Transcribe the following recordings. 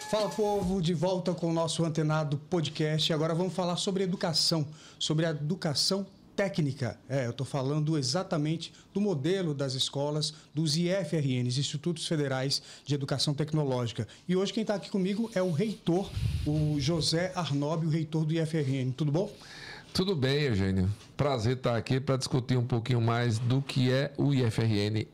Fala, povo, de volta com o nosso Antenado Podcast. Agora vamos falar sobre educação, sobre a educação técnica. Eu estou falando exatamente do modelo das escolas, dos IFRNs, Institutos Federais de Educação Tecnológica. E hoje quem está aqui comigo é o reitor, o José Arnóbio, o reitor do IFRN. Tudo bom? Tudo bem, Eugênio. Prazer estar aqui para discutir um pouquinho mais do que é o IFRN.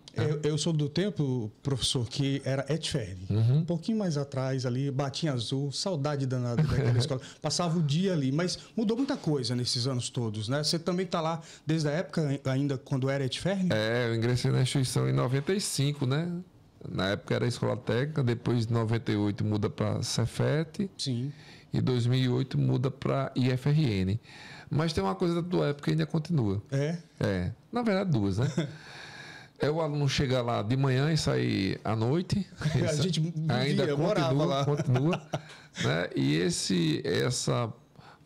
Eu sou do tempo, professor, que era ETFERN. Um pouquinho mais atrás ali, Batinha Azul, saudade danada daquela escola. Passava o dia ali, mas mudou muita coisa nesses anos todos, né? Você também está lá desde a época, ainda quando era ETFERN? Eu ingressei na instituição em 95, né? Na época era a Escola Técnica, depois de 98 muda para Cefet. Sim. E 2008 muda para IFRN. Mas tem uma coisa da tua época que ainda continua. Na verdade, duas, né? O aluno chegar lá de manhã e sair à noite. A gente ainda morava lá. Continua, né? E essa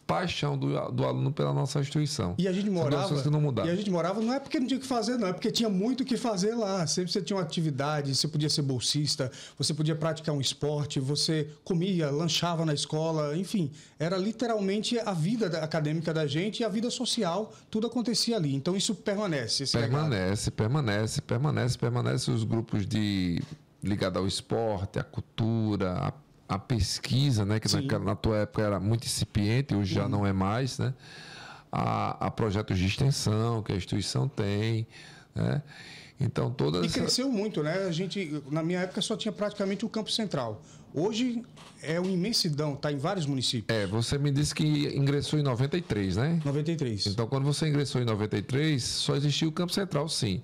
paixão do aluno pela nossa instituição. E a gente morava, que não mudaram. E a gente morava não é porque não tinha o que fazer, não, é porque tinha muito o que fazer lá. Sempre você tinha uma atividade, você podia ser bolsista, você podia praticar um esporte, você comia, lanchava na escola, enfim, era literalmente a vida acadêmica da gente e a vida social, tudo acontecia ali. Então isso permanece. Permanece os grupos ligados ao esporte, à cultura, a pesquisa, né, que na tua época era muito incipiente, hoje já não é mais, né? A projetos de extensão que a instituição tem, né? Então cresceu muito, né? A gente, na minha época, só tinha praticamente o Campo Central. Hoje é uma imensidão, está em vários municípios. Você me disse que ingressou em 93, né? 93. Então, quando você ingressou em 93, só existia o Campo Central, sim.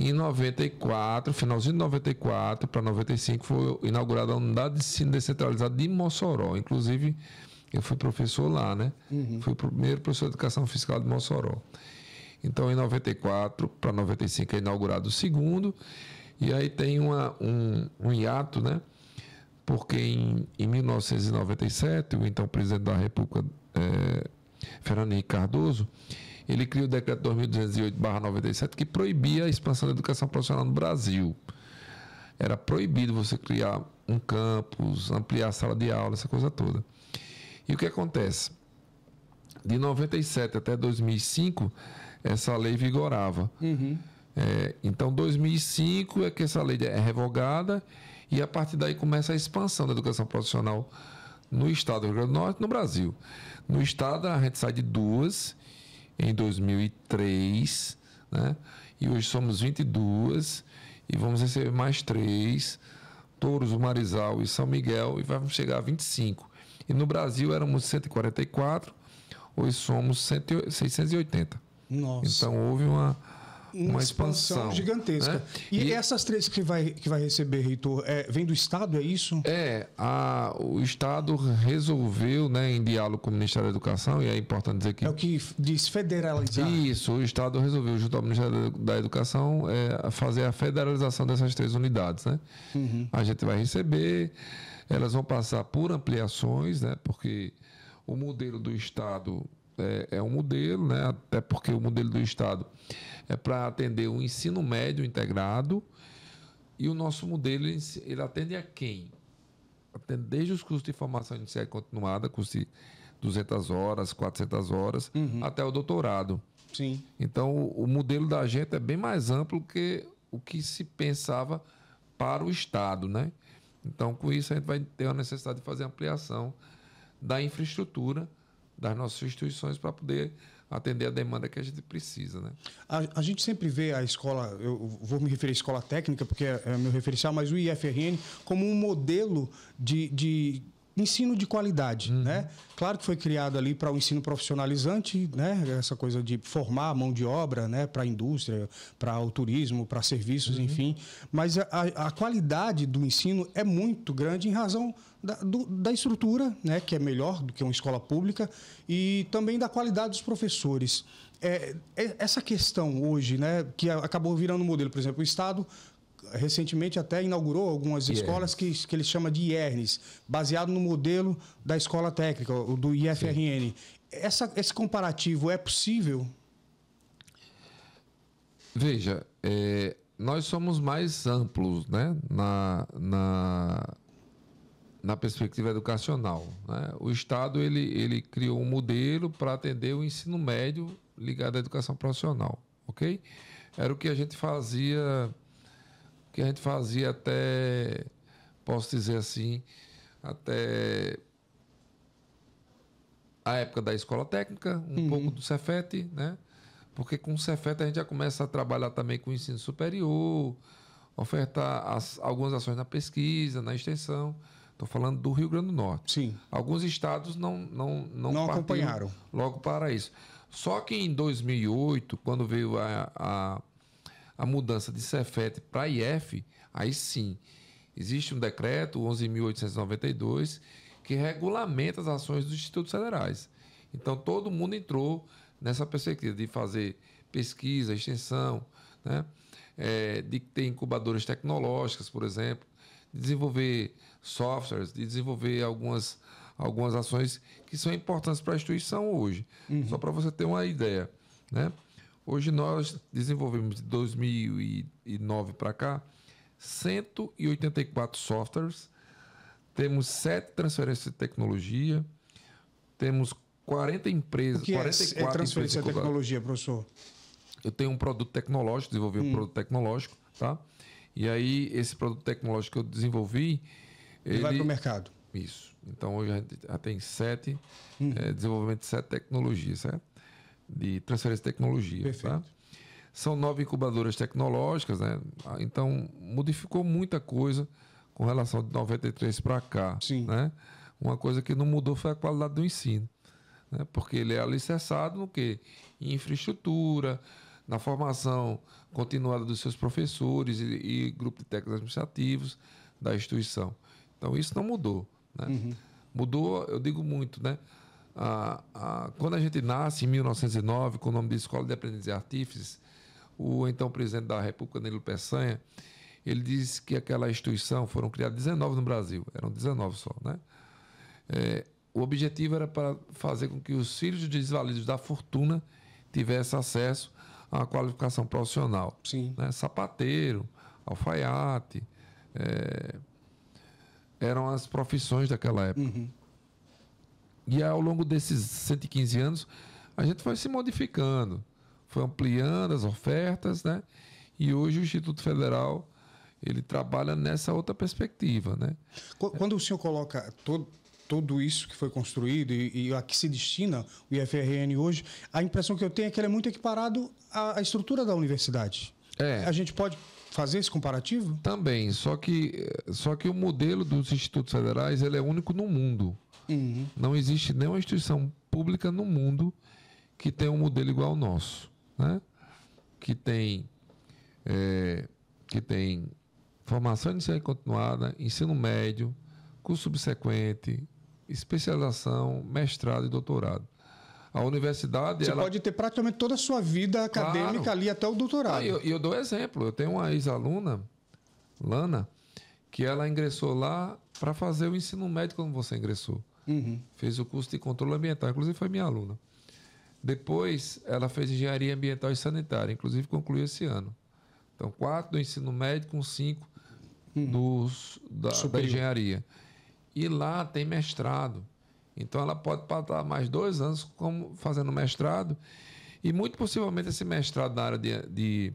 Em 94, finalzinho de 94 para 95, foi inaugurada a Unidade de Ensino Descentralizado de Mossoró. Inclusive, eu fui professor lá, né? Fui o primeiro professor de Educação Fiscal de Mossoró. Então, em 94 para 95 é inaugurado o segundo. E aí tem um hiato, né? Porque em 1997, o então presidente da República, Fernando Henrique Cardoso, ele criou o decreto 2208/97 que proibia a expansão da educação profissional no Brasil. Era proibido você criar um campus, ampliar a sala de aula, essa coisa toda. E o que acontece? De 97 até 2005, essa lei vigorava. Então, 2005 é que essa lei é revogada e a partir daí começa a expansão da educação profissional no estado do Rio Grande do Norte e no Brasil. No estado, a gente sai de duas em 2003, né? E hoje somos 22 e vamos receber mais 3, Touros, o Marizal e São Miguel, e vamos chegar a 25. E no Brasil éramos 144, hoje somos 680. Nossa. Então houve uma expansão gigantesca. Né? E essas 3 que vai receber, reitor, vem do Estado, é isso? O Estado resolveu, né, em diálogo com o Ministério da Educação, e é importante dizer que... É o que diz federalizar. Isso, o Estado resolveu, junto ao Ministério da Educação, fazer a federalização dessas 3 unidades, né? A gente vai receber, elas vão passar por ampliações, né, porque o modelo do Estado é um modelo, né, até porque o modelo do Estado é para atender o ensino médio integrado, e o nosso modelo ele atende a quem? Atende desde os cursos de formação inicial e continuada, curso de 200 horas, 400 horas, até o doutorado. Sim. Então, o modelo da gente é bem mais amplo que o que se pensava para o Estado, né? Então, com isso, a gente vai ter a necessidade de fazer ampliação da infraestrutura das nossas instituições para poder atender a demanda que a gente precisa, né? A gente sempre vê a escola, eu vou me referir à escola técnica, porque é meu referencial, mas o IFRN como um modelo de ensino de qualidade, né? Claro que foi criado ali para o ensino profissionalizante, né? Essa coisa de formar mão de obra, né? Para a indústria, para o turismo, para serviços, enfim. Mas a qualidade do ensino é muito grande em razão da estrutura, né? Que é melhor do que uma escola pública, e também da qualidade dos professores. Essa questão hoje, né? Que acabou virando modelo, por exemplo, o Estado recentemente até inaugurou algumas escolas que ele chama de IERNs, baseado no modelo da escola técnica, do IFRN. Esse comparativo é possível? Veja, nós somos mais amplos, né, na perspectiva educacional, né? O Estado ele criou um modelo para atender o ensino médio ligado à educação profissional, ok? Era o que a gente fazia até, posso dizer assim, até a época da escola técnica, pouco do Cefet, né? Porque com o Cefet a gente já começa a trabalhar também com o ensino superior, ofertar algumas ações na pesquisa, na extensão. Estou falando do Rio Grande do Norte. Sim. Alguns estados não acompanharam logo para isso. Só que em 2008, quando veio a mudança de Cefet para IF, aí sim, existe um decreto, 11.892, que regulamenta as ações dos institutos federais. Então, todo mundo entrou nessa perspectiva de fazer pesquisa, extensão, né? De ter incubadoras tecnológicas, por exemplo, de desenvolver softwares, de desenvolver algumas ações que são importantes para a instituição hoje. Só para você ter uma ideia, né? Hoje nós desenvolvemos de 2009 para cá 184 softwares, temos 7 transferências de tecnologia, temos 40 empresas. O que 44 é transferência de tecnologia, professor? Eu tenho um produto tecnológico, desenvolvi um produto tecnológico, tá? E aí, esse produto tecnológico que eu desenvolvi... Ele vai para o mercado. Isso. Então, hoje a gente já tem desenvolvimento de 7 tecnologias, certo? De transferência de tecnologia. Perfeito. Tá? São 9 incubadoras tecnológicas, né? Então, modificou muita coisa com relação de 93 para cá. Sim. Né? Uma coisa que não mudou foi a qualidade do ensino. Né? Porque ele é alicerçado no quê? Em infraestrutura, na formação continuada dos seus professores e grupo de técnicos administrativos da instituição. Então, isso não mudou. Né? Mudou, eu digo muito, né? Quando a gente nasce, em 1909, com o nome de Escola de Aprendizes e Artífices, o então presidente da República, Nilo Peçanha, ele disse que aquela instituição, foram criadas 19 no Brasil, eram 19 só, né? O objetivo era para fazer com que os filhos dos desvalidos da fortuna tivessem acesso a uma qualificação profissional. Sim. Né? Sapateiro, alfaiate, eram as profissões daquela época. E ao longo desses 115 anos, a gente foi se modificando, foi ampliando as ofertas, né? E hoje o Instituto Federal ele trabalha nessa outra perspectiva, né? Quando o senhor coloca tudo isso que foi construído e a que se destina o IFRN hoje, a impressão que eu tenho é que ele é muito equiparado à estrutura da universidade. A gente pode fazer esse comparativo? Também, só que o modelo dos institutos federais ele é único no mundo. Não existe nenhuma instituição pública no mundo que tenha um modelo igual ao nosso, né? Que tem formação inicial e continuada, ensino médio, curso subsequente, especialização, mestrado e doutorado. A universidade... Você pode ter praticamente toda a sua vida acadêmica, claro, ali até o doutorado. Eu dou exemplo. Eu tenho uma ex-aluna, Lana, que ela ingressou lá para fazer o ensino médio quando você ingressou. Fez o curso de controle ambiental, inclusive foi minha aluna. Depois, ela fez engenharia ambiental e sanitária, inclusive concluiu esse ano. Então, 4 do ensino médio com 5 da engenharia. E lá tem mestrado. Então, ela pode passar mais 2 anos fazendo mestrado. E, muito possivelmente, esse mestrado na área de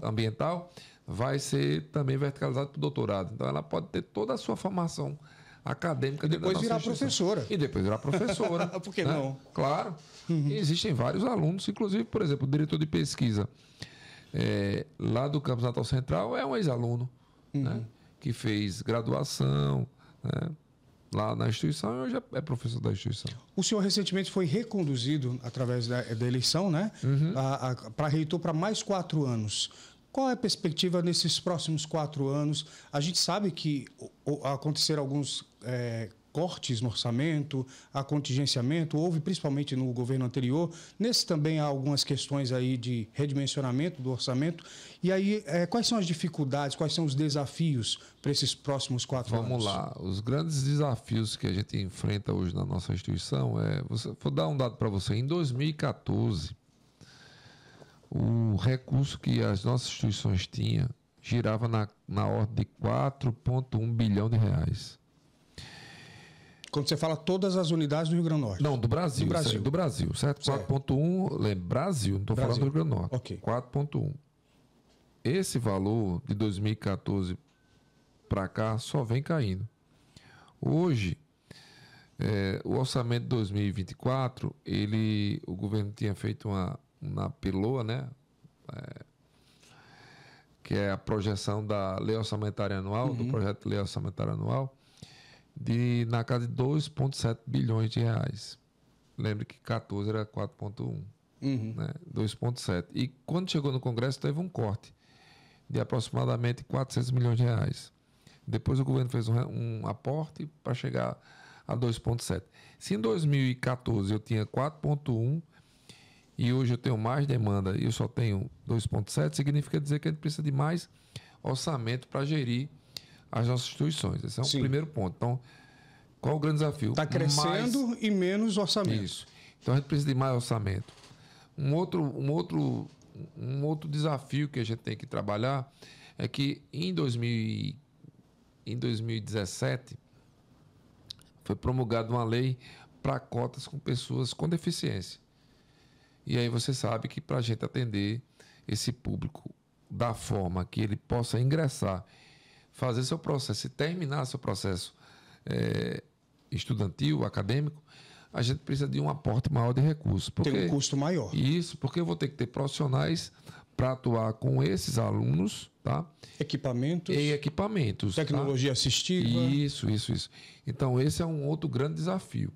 ambiental vai ser também verticalizado para o doutorado. Então, ela pode ter toda a sua formação acadêmica. E depois virar professora. E depois virar professora. Por que né? não? Claro. E existem vários alunos, inclusive, por exemplo, o diretor de pesquisa lá do Campus Natal Central é um ex-aluno, né? Que fez graduação, né? Lá na instituição e hoje é professor da instituição. O senhor recentemente foi reconduzido, através da eleição, né? Para reitor para mais 4 anos. Qual é a perspectiva nesses próximos 4 anos? A gente sabe que aconteceram alguns cortes no orçamento, há contingenciamento, houve principalmente no governo anterior. Nesse também há algumas questões aí de redimensionamento do orçamento. E aí, quais são as dificuldades, quais são os desafios para esses próximos 4 anos? Vamos lá. Os grandes desafios que a gente enfrenta hoje na nossa instituição vou dar um dado para você. Em 2014, o recurso que as nossas instituições girava na ordem de 4,1 bilhão de reais. Quando você fala todas as unidades do Rio Grande do Norte? Não, do Brasil. Do Brasil. Do Brasil, certo? 4,1, lembra, Brasil, não estou falando do Rio Grande do Norte. Ok. 4,1. Esse valor de 2014 para cá só vem caindo. Hoje, o orçamento de 2024, o governo tinha feito uma PILOA, né? Que é a projeção da lei orçamentária anual, do projeto de lei orçamentária anual, na casa de 2,7 bilhões de reais. Lembre que 14 era 4,1, né? 2,7. E quando chegou no Congresso, teve um corte de aproximadamente 400 milhões de reais. Depois o governo fez um aporte para chegar a 2,7. Se em 2014 eu tinha 4,1 e hoje eu tenho mais demanda e eu só tenho 2,7, significa dizer que a gente precisa de mais orçamento para gerir as nossas instituições. Esse é um primeiro ponto. Então, qual o grande desafio? Está crescendo e menos orçamento. Isso. Então, a gente precisa de mais orçamento. Um outro desafio que a gente tem que trabalhar é que em 2017 foi promulgada uma lei para cotas com pessoas com deficiência. E aí você sabe que para a gente atender esse público da forma que ele possa ingressar, fazer seu processo e terminar seu processo estudantil, acadêmico, a gente precisa de um aporte maior de recursos. Tem um custo maior. Isso, porque eu vou ter que ter profissionais para atuar com esses alunos, tá? Equipamentos. Tecnologia assistiva. Isso. Então, esse é um outro grande desafio.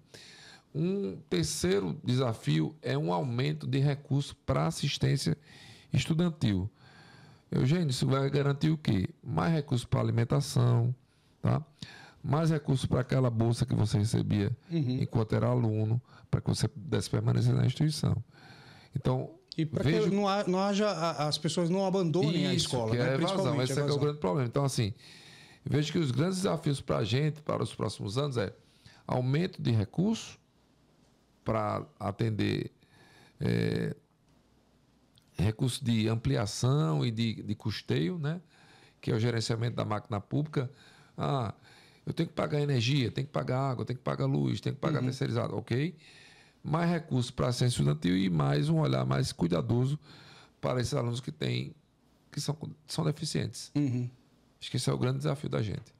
Um terceiro desafio é um aumento de recursos para assistência estudantil. Eugênio, isso vai garantir o quê? Mais recursos para alimentação, tá? Mais recursos para aquela bolsa que você recebia enquanto era aluno, para que você pudesse permanecer na instituição. Então, e para que não haja, as pessoas não abandonem a escola. Que é a evasão. Esse é o grande problema. Então, assim, vejo que os grandes desafios para a gente, para os próximos anos, é aumento de recursos para atender recursos de ampliação e de custeio, né? Que é o gerenciamento da máquina pública. Eu tenho que pagar energia, tenho que pagar água, tenho que pagar luz, tenho que pagar terceirizado, ok? Mais recursos para a ciência estudantil e mais um olhar mais cuidadoso para esses alunos que são deficientes. Acho que esse é o grande desafio da gente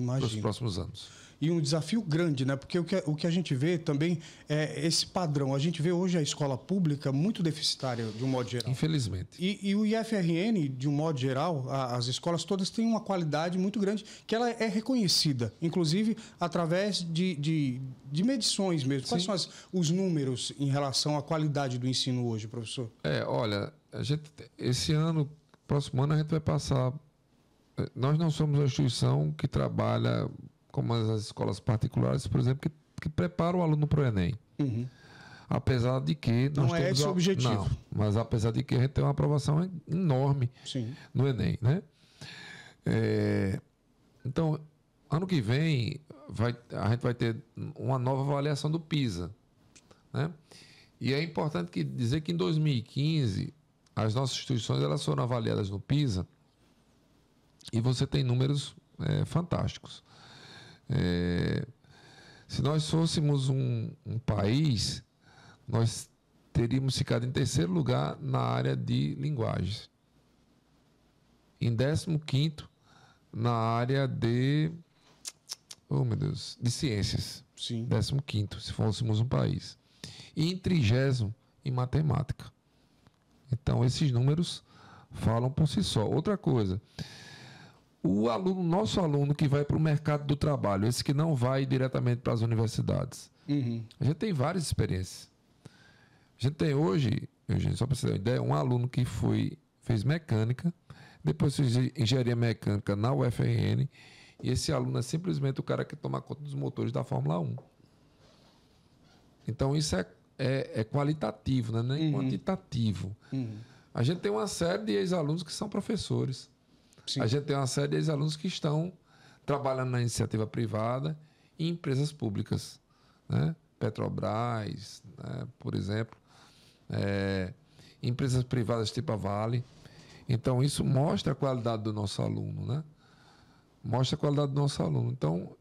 para os próximos anos. E um desafio grande, né? Porque o que a gente vê também é esse padrão. A gente vê hoje a escola pública muito deficitária, de um modo geral. Infelizmente. E o IFRN, de um modo geral, as escolas todas têm uma qualidade muito grande, que ela é reconhecida, inclusive através de medições mesmo. Quais são os números em relação à qualidade do ensino hoje, professor? Olha, esse ano, próximo ano, a gente vai passar... Nós não somos uma instituição que trabalha como as escolas particulares, por exemplo, que preparam o aluno para o Enem. Apesar de que... Não é esse o objetivo. Não, mas apesar de que a gente tem uma aprovação enorme no Enem, né? Então, ano que vem, a gente vai ter uma nova avaliação do PISA, né? E é importante dizer que em 2015, as nossas instituições elas foram avaliadas no PISA e você tem números fantásticos. Se nós fôssemos um país, nós teríamos ficado em terceiro lugar na área de linguagens. Em 15º, na área de ciências. 15º, se fôssemos um país. E em 30º, em matemática. Então, esses números falam por si só. Outra coisa... nosso aluno que vai para o mercado do trabalho, esse que não vai diretamente para as universidades, a gente tem várias experiências. A gente tem hoje, só para você ter uma ideia, um aluno que fez mecânica, depois fez engenharia mecânica na UFRN, e esse aluno é simplesmente o cara que toma conta dos motores da Fórmula 1. Então, isso é qualitativo, né? Não é quantitativo. A gente tem uma série de ex-alunos que são professores. A gente tem uma série de ex-alunos que estão trabalhando na iniciativa privada e em empresas públicas, né? Petrobras, né? Por exemplo, empresas privadas tipo a Vale. Então, isso mostra a qualidade do nosso aluno, né? Mostra a qualidade do nosso aluno. Então,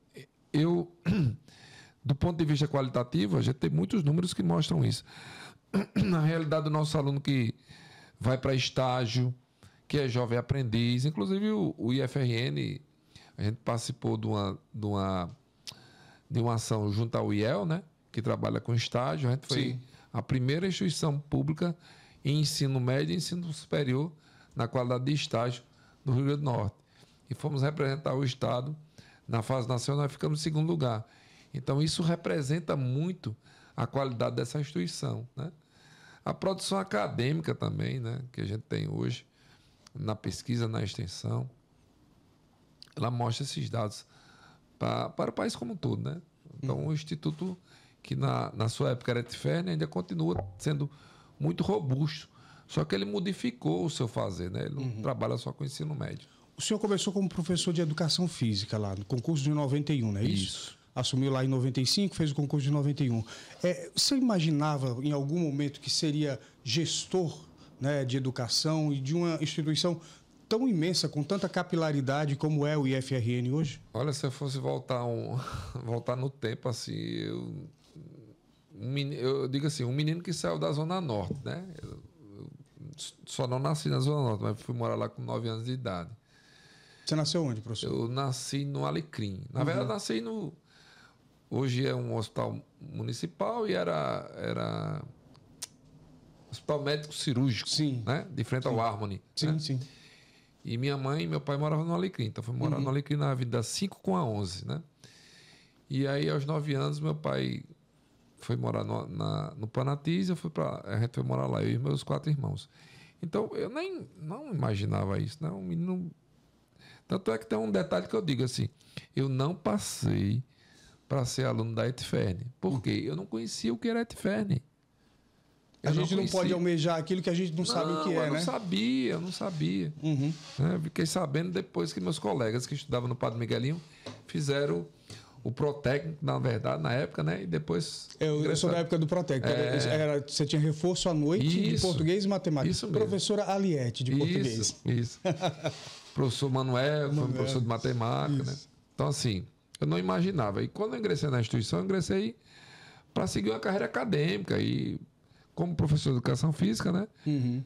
do ponto de vista qualitativo, a gente tem muitos números que mostram isso. Na realidade, do nosso aluno que vai para estágio, que é jovem aprendiz, inclusive o IFRN, a gente participou de uma ação junto ao IEL, né? Que trabalha com estágio. A gente foi a primeira instituição pública em ensino médio e ensino superior na qualidade de estágio do Rio Grande do Norte. E fomos representar o Estado na fase nacional e ficamos em segundo lugar. Então, isso representa muito a qualidade dessa instituição, né? A produção acadêmica também, né? Que a gente tem hoje na pesquisa, na extensão, ela mostra esses dados para o país como um todo, né? Então, o Instituto, que na sua época era ETFERN, ainda continua sendo muito robusto, só que ele modificou o seu fazer, né? Ele não trabalha só com ensino médio. O senhor começou como professor de educação física lá, no concurso de 91, não é isso? Isso. Assumiu lá em 95, fez o concurso de 91. Você imaginava em algum momento que seria gestor, né, de educação e de uma instituição tão imensa, com tanta capilaridade como é o IFRN hoje? Olha, se eu fosse voltar no tempo, assim, eu digo assim, um menino que saiu da Zona Norte, né? Eu só não nasci na Zona Norte, mas fui morar lá com 9 anos de idade. Você nasceu onde, professor? Eu nasci no Alecrim. Na verdade, eu nasci no... Hoje é um hospital municipal e era hospital médico cirúrgico, né? De frente ao Harmony. Sim, né? sim. E minha mãe e meu pai moravam no Alecrim. Então, fui morar no Alecrim na Avenida 5 com a 11, né? E aí, aos 9 anos, meu pai foi morar no Panatiz, a gente foi morar lá, eu e meus 4 irmãos. Então, eu não imaginava isso, né? Um menino... Tanto é que tem um detalhe que eu digo assim, eu não passei para ser aluno da ETFERN. Por quê? Eu não conhecia o que era ETFERN. A gente não pode almejar aquilo que a gente não sabe o que é, né? Eu não sabia. Fiquei sabendo depois que meus colegas que estudavam no Padre Miguelinho fizeram o Protécnico, na verdade, na época, né? E depois... Eu sou da época do Protécnico. Você tinha reforço à noite de português e matemática. Isso mesmo. Professora Aliette, de português. Isso. Professor Manuel, foi professor de matemática, né? Então, assim, eu não imaginava. E quando eu ingressei na instituição, eu ingressei para seguir uma carreira acadêmica e... como professor de educação física, né?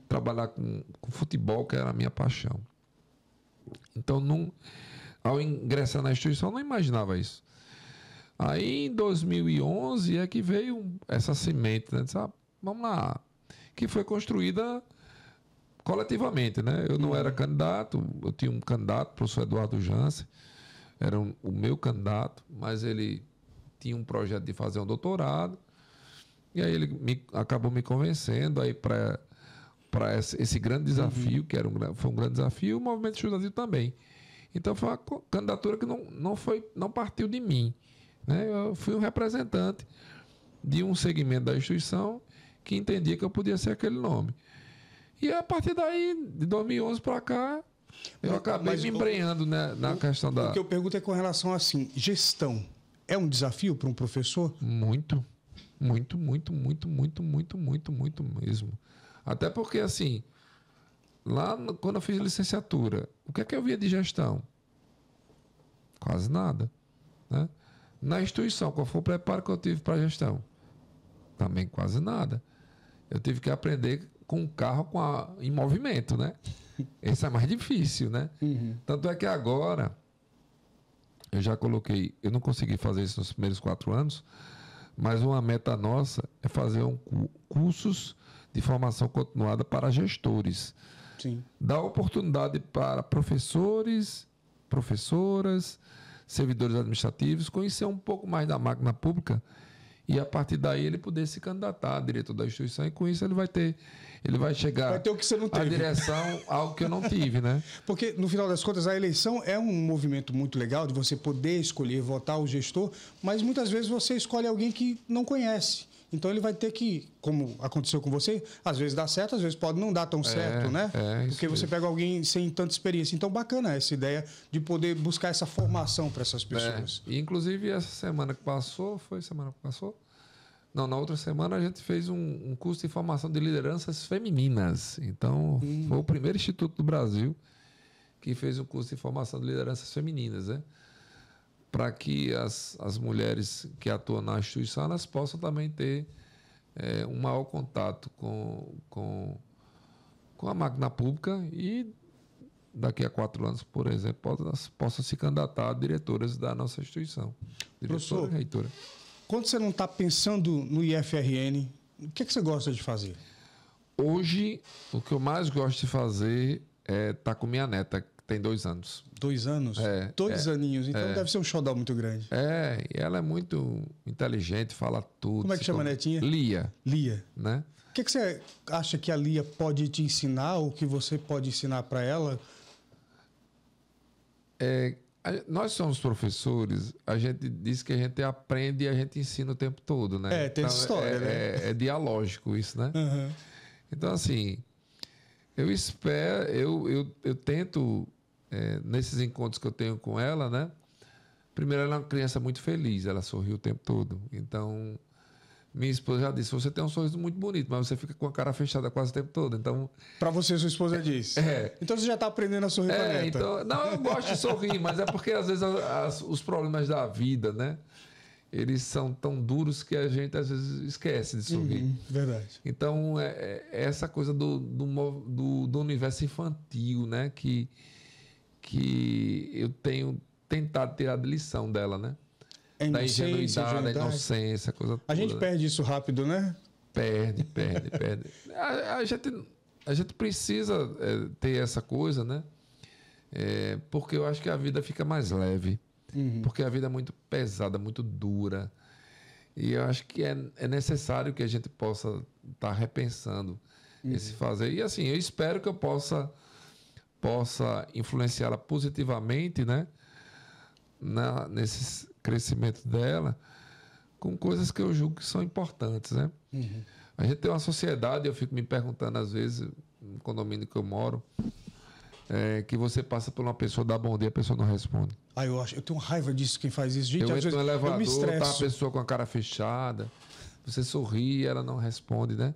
Trabalhar com futebol, que era a minha paixão. Então, ao ingressar na instituição, eu não imaginava isso. Aí, em 2011, é que veio essa semente, né? Disse, vamos lá. Que foi construída coletivamente, né? Eu não era candidato, eu tinha um candidato, o professor Eduardo Jansen, era o meu candidato, mas ele tinha um projeto de fazer um doutorado. E aí ele acabou me convencendo aí para esse grande desafio, que foi um grande desafio, e o movimento estudantil também. Então foi uma candidatura que não partiu de mim, né? Eu fui um representante de um segmento da instituição que entendia que eu podia ser aquele nome. E a partir daí, de 2011 para cá, eu acabei me embrenhando, né, na questão da... O que eu pergunto é com relação a, assim, gestão. É um desafio para um professor? Muito. Muito mesmo. Até porque, assim, quando eu fiz licenciatura, o que é que eu via de gestão? Quase nada, né? Na instituição, qual foi o preparo que eu tive para gestão? Também quase nada. Eu tive que aprender com o carro em movimento, né? Esse é mais difícil, né? Tanto é que agora, eu já coloquei, eu não consegui fazer isso nos primeiros 4 anos, mas uma meta nossa é fazer cursos de formação continuada para gestores. Sim. Dar oportunidade para professores, professoras, servidores administrativos, conhecer um pouco mais da máquina pública e, a partir daí, ele poder se candidatar a diretor da instituição, e com isso ele vai chegar o que você não teve. à direção, algo que eu não tive, né? Porque, no final das contas, a eleição é um movimento muito legal de você poder escolher, votar o gestor, mas muitas vezes você escolhe alguém que não conhece. Então ele vai ter que, como aconteceu com você, às vezes dá certo, às vezes pode não dar tão certo, né? Porque você pega alguém sem tanta experiência. Então, bacana essa ideia de poder buscar essa formação para essas pessoas. E, inclusive, essa semana que passou, Não, na outra semana a gente fez um curso de formação de lideranças femininas. Então, foi o primeiro instituto do Brasil que fez um curso de formação de lideranças femininas, né? Para que as mulheres que atuam na instituição elas possam também ter um maior contato com a máquina pública e daqui a 4 anos, por exemplo, possam se candidatar a diretoras da nossa instituição. Professor, reitora. Quando você não está pensando no IFRN, o que você gosta de fazer? Hoje, o que eu mais gosto de fazer é estar com minha neta, que tem 2 anos. 2 anos? 2 aninhos, então deve ser um xodó muito grande. E ela é muito inteligente, fala tudo. Como é que chama a netinha? Lia. Lia. Né? O que você acha que a Lia pode te ensinar, ou que você pode ensinar para ela? Nós somos professores, a gente diz que a gente aprende e a gente ensina o tempo todo, né? Tem essa história, né? É dialógico isso, né? Uhum. Então, assim, eu espero, eu tento, nesses encontros que eu tenho com ela, né? Primeiro, ela é uma criança muito feliz, ela sorri o tempo todo. Então, minha esposa já disse, você tem um sorriso muito bonito, mas você fica com a cara fechada quase o tempo todo. Então, para você, sua esposa disse. Então você já está aprendendo a sorrir com a neta. Então, não, eu gosto de sorrir, mas é porque às vezes os problemas da vida, né? Eles são tão duros que a gente às vezes esquece de sorrir. Verdade. Então, essa coisa do universo infantil, né? Que eu tenho tentado tirar de lição dela, né? Da ingenuidade, da inocência, coisa toda. A gente perde isso rápido, né? Perde. A gente precisa ter essa coisa, né? Porque eu acho que a vida fica mais leve. Porque a vida é muito pesada, muito dura. E eu acho que é necessário que a gente possa estar repensando esse fazer. E assim, eu espero que eu possa influenciá-la positivamente, né? Nesse crescimento dela, com coisas que eu julgo que são importantes, né? A gente tem uma sociedade, eu fico me perguntando às vezes, no condomínio que eu moro, que você passa por uma pessoa, dá bom dia, a pessoa não responde. Eu tenho raiva disso, quem faz isso. Gente, eu entro no elevador, tá a estresso. pessoa com a cara fechada, você sorri e ela não responde, né?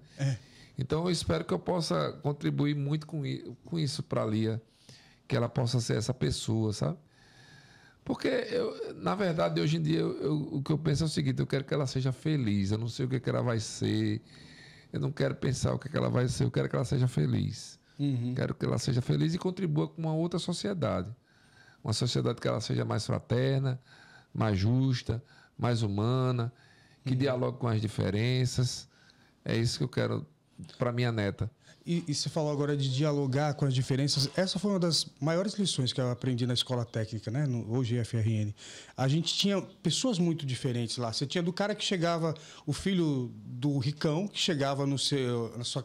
Então eu espero que eu possa contribuir muito com isso para a Lia, que ela possa ser essa pessoa, sabe? Porque, na verdade, hoje em dia, o que eu penso é o seguinte, eu quero que ela seja feliz, eu não sei o que ela vai ser, eu não quero pensar o que ela vai ser, eu quero que ela seja feliz. Quero que ela seja feliz e contribua com uma outra sociedade. Uma sociedade que ela seja mais fraterna, mais justa, mais humana, que dialogue com as diferenças. É isso que eu quero para minha neta. E você falou agora de dialogar com as diferenças. Essa foi uma das maiores lições que eu aprendi na escola técnica, né? Hoje IFRN. A gente tinha pessoas muito diferentes lá. Você tinha do cara que chegava, o filho do ricão, que chegava na sua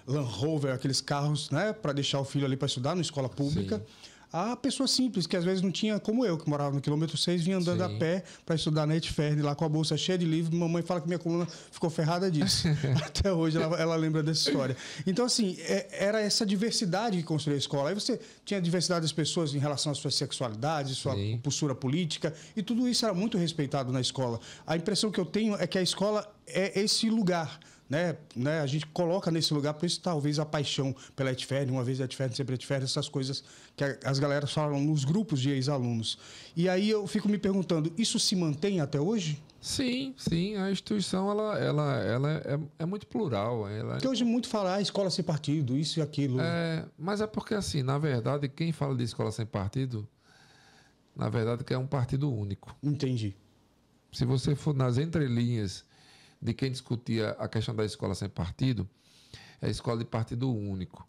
Land Rover, aqueles carros, né? Para deixar o filho ali para estudar na escola pública. Sim. A pessoa simples, que às vezes não tinha, como eu, que morava no quilômetro 6, vinha andando a pé para estudar na Etfern, lá com a bolsa cheia de livros. Mamãe fala que minha coluna ficou ferrada disso. Até hoje ela lembra dessa história. Então, assim, era essa diversidade que construiu a escola. Aí você tinha a diversidade das pessoas em relação à sua sexualidade, sua postura política, e tudo isso era muito respeitado na escola. A impressão que eu tenho é que a escola é esse lugar. Né? A gente coloca nesse lugar, por isso talvez a paixão pela Etfern, uma vez Etfern, sempre Etfern, essas coisas que as galeras falam nos grupos de ex-alunos. E aí eu fico me perguntando, isso se mantém até hoje? Sim. A instituição ela é muito plural. Porque hoje muito fala escola sem partido, isso e aquilo. Mas é porque, assim, na verdade, quem fala de escola sem partido, na verdade, que é um partido único. Entendi. Se você for nas entrelinhas de quem discutia a questão da escola sem partido, é a escola de partido único.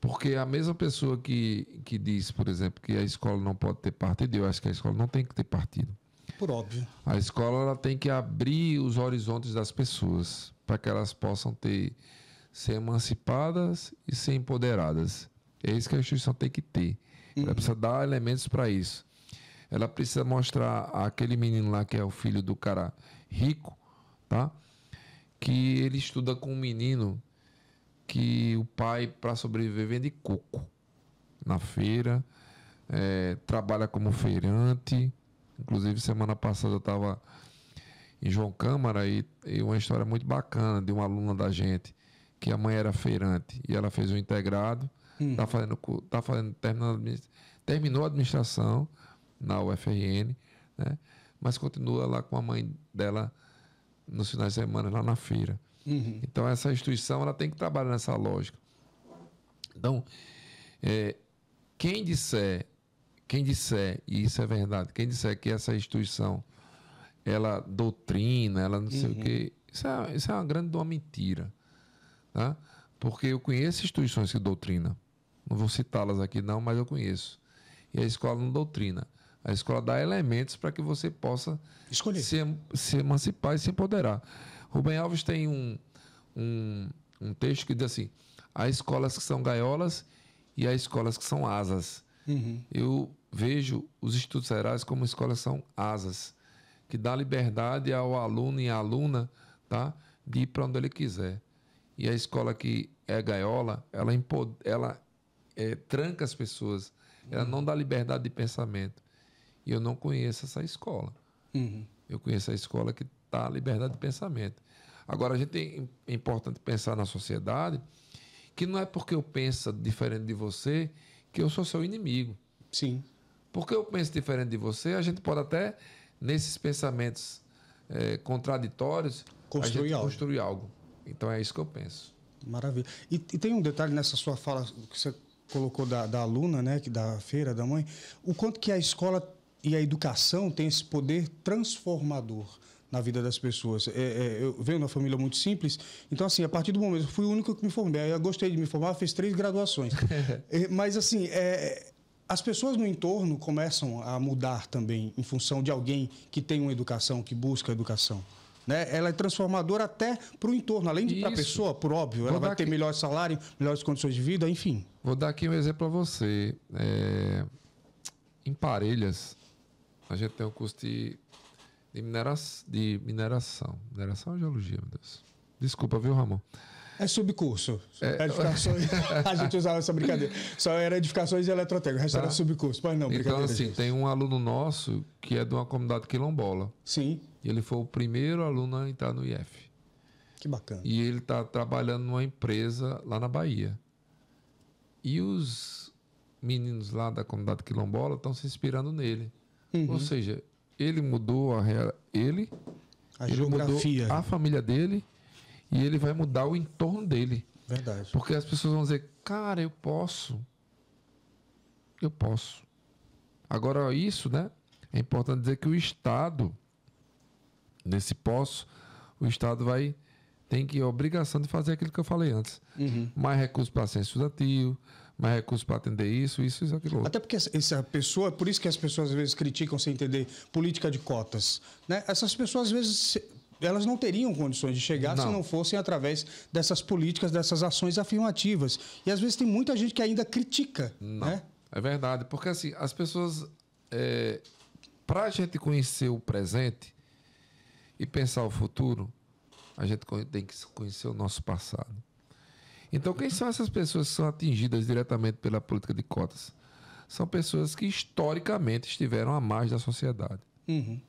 Porque a mesma pessoa que diz, por exemplo, que a escola não pode ter partido, eu acho que a escola não tem que ter partido. Por óbvio. A escola ela tem que abrir os horizontes das pessoas para que elas possam ser emancipadas e ser empoderadas. É isso que a instituição tem que ter. Ela precisa dar elementos para isso. Ela precisa mostrar aquele menino lá que é o filho do cara rico, tá? Que ele estuda com um menino que o pai, para sobreviver, vende coco na feira, trabalha como feirante. Inclusive, semana passada eu estava em João Câmara, e uma história muito bacana de uma aluna da gente, que a mãe era feirante e ela fez o integrado, terminou a administração na UFRN, né? Mas continua lá com a mãe dela nos finais de semana, lá na feira. Então, essa instituição ela tem que trabalhar nessa lógica. Então, quem disser, e isso é verdade, quem disser que essa instituição ela doutrina, ela não sei o quê, isso é uma grande uma mentira. Tá? Porque eu conheço instituições que doutrinam. Não vou citá-las aqui não, mas eu conheço. E a escola não doutrina. A escola dá elementos para que você possa escolher, se emancipar e se empoderar. Rubem Alves tem um texto que diz assim: há escolas que são gaiolas e há escolas que são asas. Eu vejo os institutos federais como escolas que são asas, que dá liberdade ao aluno e à aluna, tá, de ir para onde ele quiser. E a escola que é gaiola, ela tranca as pessoas, ela não dá liberdade de pensamento. E eu não conheço essa escola. Eu conheço a escola que dá liberdade de pensamento. Agora, é importante pensar na sociedade que não é porque eu penso diferente de você que eu sou seu inimigo. Sim. Porque eu penso diferente de você, a gente pode até, nesses pensamentos contraditórios, construir algo. Então, é isso que eu penso. Maravilha. E tem um detalhe nessa sua fala que você colocou da aluna, né, da feira, da mãe, o quanto que a escola e a educação tem esse poder transformador na vida das pessoas. Eu venho de uma família muito simples, então, assim, a partir do momento, eu fui o único que me formei, eu gostei de me formar, fiz 3 graduações. Mas, assim, as pessoas no entorno começam a mudar também em função de alguém que tem uma educação, que busca a educação. Né? Ela é transformadora até para o entorno, além de para a pessoa, por óbvio. Ela vai ter melhor salário, melhores condições de vida, enfim. Vou dar aqui um exemplo para você. Em Parelhas, a gente tem um curso de mineração. Mineração ou geologia, meu Deus. Desculpa, viu, Ramon? É subcurso. Edificações. A gente usava essa brincadeira. Só era edificações e eletrotécnica. O resto era subcurso. Mas não, então, assim, tem um aluno nosso que é de uma comunidade quilombola. Sim. E ele foi o primeiro aluno a entrar no IF. Que bacana. E ele está trabalhando numa empresa lá na Bahia. E os meninos lá da comunidade quilombola estão se inspirando nele. Ou seja, ele mudou a geografia, mudou a família dele e ele vai mudar o entorno dele. Verdade. Porque as pessoas vão dizer, cara, eu posso. Agora, isso, né? É importante dizer que o Estado, nesse o Estado tem que a obrigação de fazer aquilo que eu falei antes. Mais recursos para ciência estudativo, mais recursos para atender isso, aquilo outro. Até porque essa pessoa, por isso que as pessoas às vezes criticam sem entender política de cotas. Né? Essas pessoas, às vezes, elas não teriam condições de chegar se não fossem através dessas políticas, dessas ações afirmativas. E às vezes tem muita gente que ainda critica. Não, né? É verdade. Porque assim, as pessoas, para a gente conhecer o presente e pensar o futuro, a gente tem que conhecer o nosso passado. Então, quem são essas pessoas que são atingidas diretamente pela política de cotas? São pessoas que historicamente estiveram à margem da sociedade.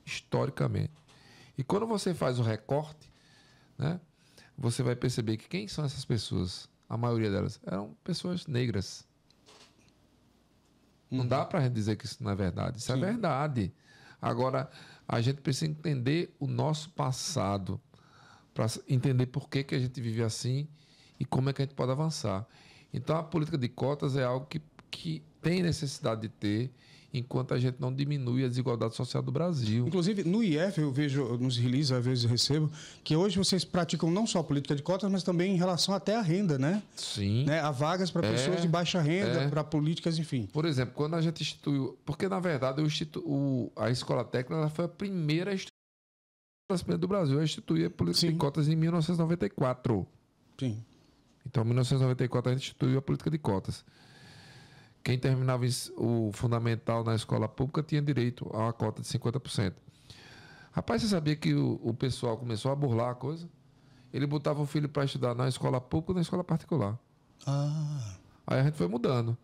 Historicamente. E quando você faz o recorte, né, você vai perceber que quem são essas pessoas? A maioria delas eram pessoas negras. Não dá para a gente dizer que isso não é verdade. Isso é verdade. Agora, a gente precisa entender o nosso passado para entender por que a gente vive assim e como é que a gente pode avançar. Então, a política de cotas é algo que tem necessidade de ter enquanto a gente não diminui a desigualdade social do Brasil. Inclusive, no IF, eu vejo nos releases, às vezes eu recebo, que hoje vocês praticam não só a política de cotas, mas também em relação até à renda, né? Sim. Né? Há vagas para pessoas de baixa renda, para políticas, enfim. Por exemplo, quando a gente instituiu... Porque, na verdade, a Escola Técnica ela foi a primeira instituição do Brasil a instituir a política de cotas em 1994. Sim. Então, em 1994, a gente instituiu a política de cotas. Quem terminava o fundamental na escola pública tinha direito a uma cota de 50%. Rapaz, você sabia que o pessoal começou a burlar a coisa? Ele botava o filho para estudar na escola pública ou na escola particular. Aí a gente foi mudando.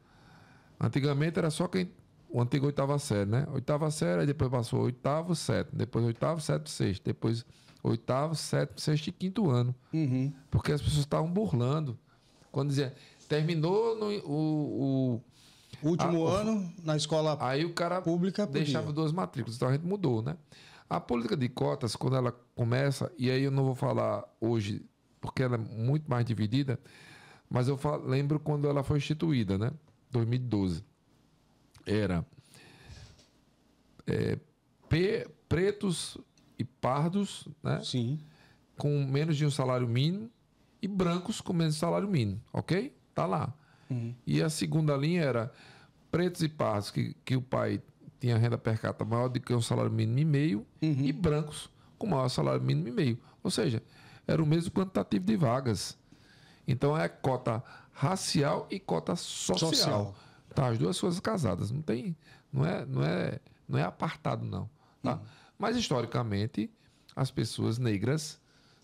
Antigamente era só quem o antigo oitava série, né? Oitava série, aí depois passou oitavo, sétimo, depois oitavo, sétimo, sexto, depois oitavo, sétimo, sexto e quinto ano. Porque as pessoas estavam burlando. Quando dizia, terminou o Último ano na escola aí o cara pública deixava 2 matrículas, então a gente mudou, né? A política de cotas, quando ela começa, e aí eu não vou falar hoje, porque ela é muito mais dividida, mas eu lembro quando ela foi instituída, né? 2012. Era pretos e pardos, né? Sim. Com menos de um salário mínimo e brancos com menos de salário mínimo, ok? Tá lá. E a segunda linha era pretos e pardos, que o pai tinha renda per capita maior do que um salário mínimo e meio, e brancos com maior salário mínimo e meio. Ou seja, era o mesmo quantitativo de vagas. Então é cota racial e cota social. Tá, as duas coisas casadas. Não é apartado, não. Tá? Mas historicamente, as pessoas negras,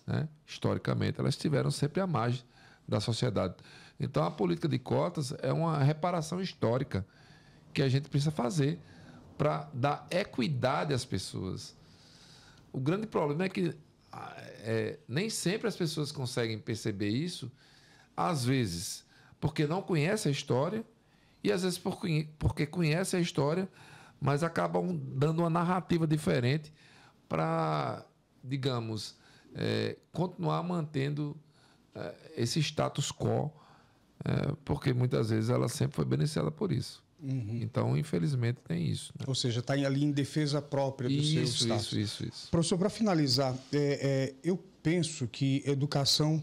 né, historicamente, elas estiveram sempre à margem da sociedade. Então, a política de cotas é uma reparação histórica que a gente precisa fazer para dar equidade às pessoas. O grande problema é que nem sempre as pessoas conseguem perceber isso, às vezes porque não conhecem a história e às vezes porque conhecem a história, mas acabam dando uma narrativa diferente para, digamos, continuar mantendo esse status quo, porque muitas vezes ela sempre foi beneficiada por isso. Então, infelizmente, tem isso. Né? Ou seja, está ali em defesa própria do seu status. Isso. Professor, para finalizar, eu penso que a educação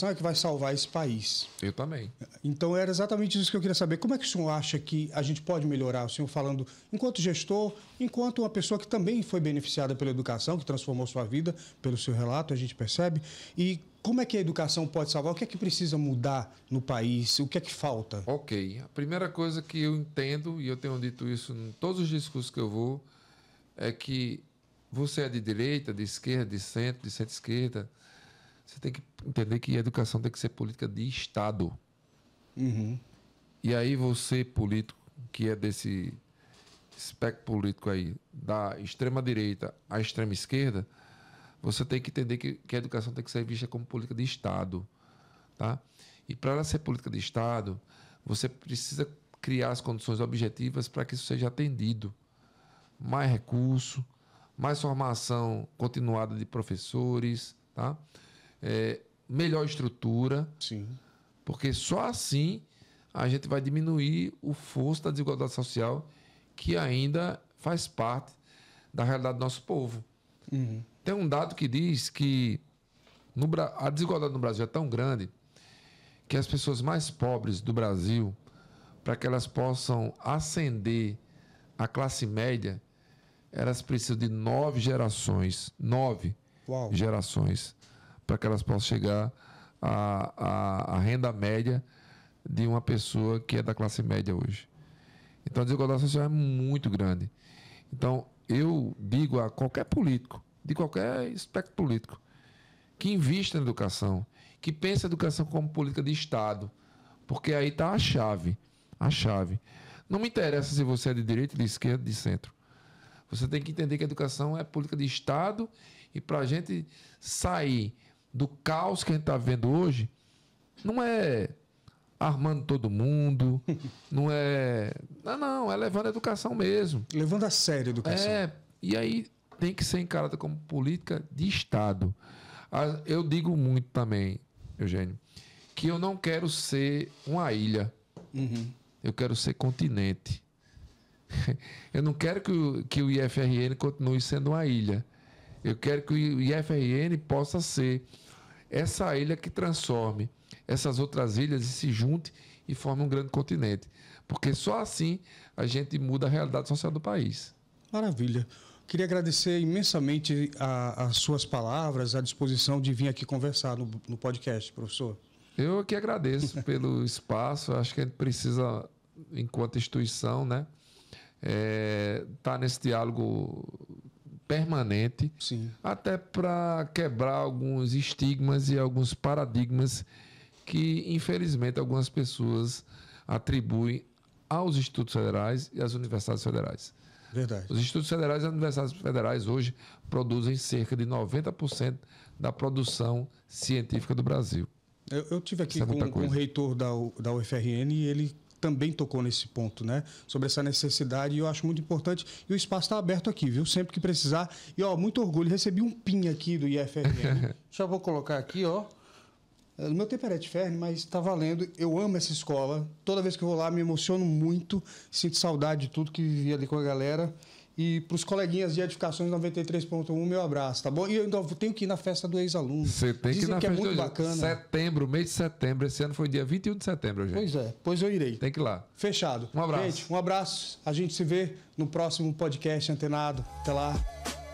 é que vai salvar esse país. Eu também. Então, era exatamente isso que eu queria saber. Como é que o senhor acha que a gente pode melhorar? O senhor falando enquanto gestor, enquanto uma pessoa que também foi beneficiada pela educação, que transformou sua vida, pelo seu relato, a gente percebe. E como é que a educação pode salvar? O que é que precisa mudar no país? O que é que falta? Ok. A primeira coisa que eu entendo, e eu tenho dito isso em todos os discursos que eu vou, é que você é de direita, de esquerda, de centro-esquerda, você tem que entender que a educação tem que ser política de Estado. E aí você, político, que é desse espectro político aí, da extrema-direita à extrema-esquerda, você tem que entender que a educação tem que ser vista como política de Estado. Tá? E para ela ser política de Estado, você precisa criar as condições objetivas para que isso seja atendido. Mais recurso, mais formação continuada de professores, tá? Melhor estrutura. Sim. Porque só assim a gente vai diminuir o fosso da desigualdade social que ainda faz parte da realidade do nosso povo. Tem um dado que diz que a desigualdade no Brasil é tão grande que as pessoas mais pobres do Brasil, para que elas possam ascender à classe média, elas precisam de 9 gerações. 9 gerações para que elas possam chegar à renda média de uma pessoa que é da classe média hoje. Então, a desigualdade social é muito grande. Então, eu digo a qualquer político, de qualquer espectro político, que invista na educação, que pense a educação como política de Estado, porque aí está a chave. A chave. Não me interessa se você é de direita, de esquerda, de centro. Você tem que entender que a educação é política de Estado e para a gente sair do caos que a gente está vendo hoje, não é armando todo mundo, não é levando a educação mesmo. Levando a sério a educação. E aí tem que ser encarada como política de Estado. Eu digo muito também, Eugênio, que eu não quero ser uma ilha. Eu quero ser continente. Eu não quero que o IFRN continue sendo uma ilha. Eu quero que o IFRN possa ser essa ilha que transforme essas outras ilhas e se junte e forme um grande continente. Porque só assim a gente muda a realidade social do país. Maravilha. Queria agradecer imensamente as suas palavras, a disposição de vir aqui conversar no podcast, professor. Eu que agradeço pelo espaço. Acho que a gente precisa, enquanto instituição, né, tá nesse diálogo permanente. Sim. Até para quebrar alguns estigmas e alguns paradigmas que, infelizmente, algumas pessoas atribuem aos institutos federais e às universidades federais. Verdade. Os institutos federais e as universidades federais hoje produzem cerca de 90% da produção científica do Brasil. Eu tive aqui com o reitor da UFRN e ele também tocou nesse ponto, né? Sobre essa necessidade, e eu acho muito importante. E o espaço está aberto aqui, viu? Sempre que precisar. E, ó, muito orgulho, recebi um PIN aqui do IFRN. Já vou colocar aqui, ó. No meu tempo era de Ferne, mas está valendo. Eu amo essa escola. Toda vez que eu vou lá, me emociono muito. Sinto saudade de tudo que vivi ali com a galera. E para os coleguinhas de Edificações 93.1, meu abraço, tá bom? E eu ainda tenho que ir na festa do ex-aluno. Você tem que ir na festa festa é muito bacana. Setembro, mês de setembro. Esse ano foi dia 21 de setembro, gente. Pois é, pois eu irei. Tem que ir lá. Fechado. Um abraço. Gente, um abraço. A gente se vê no próximo podcast Antenado. Até lá.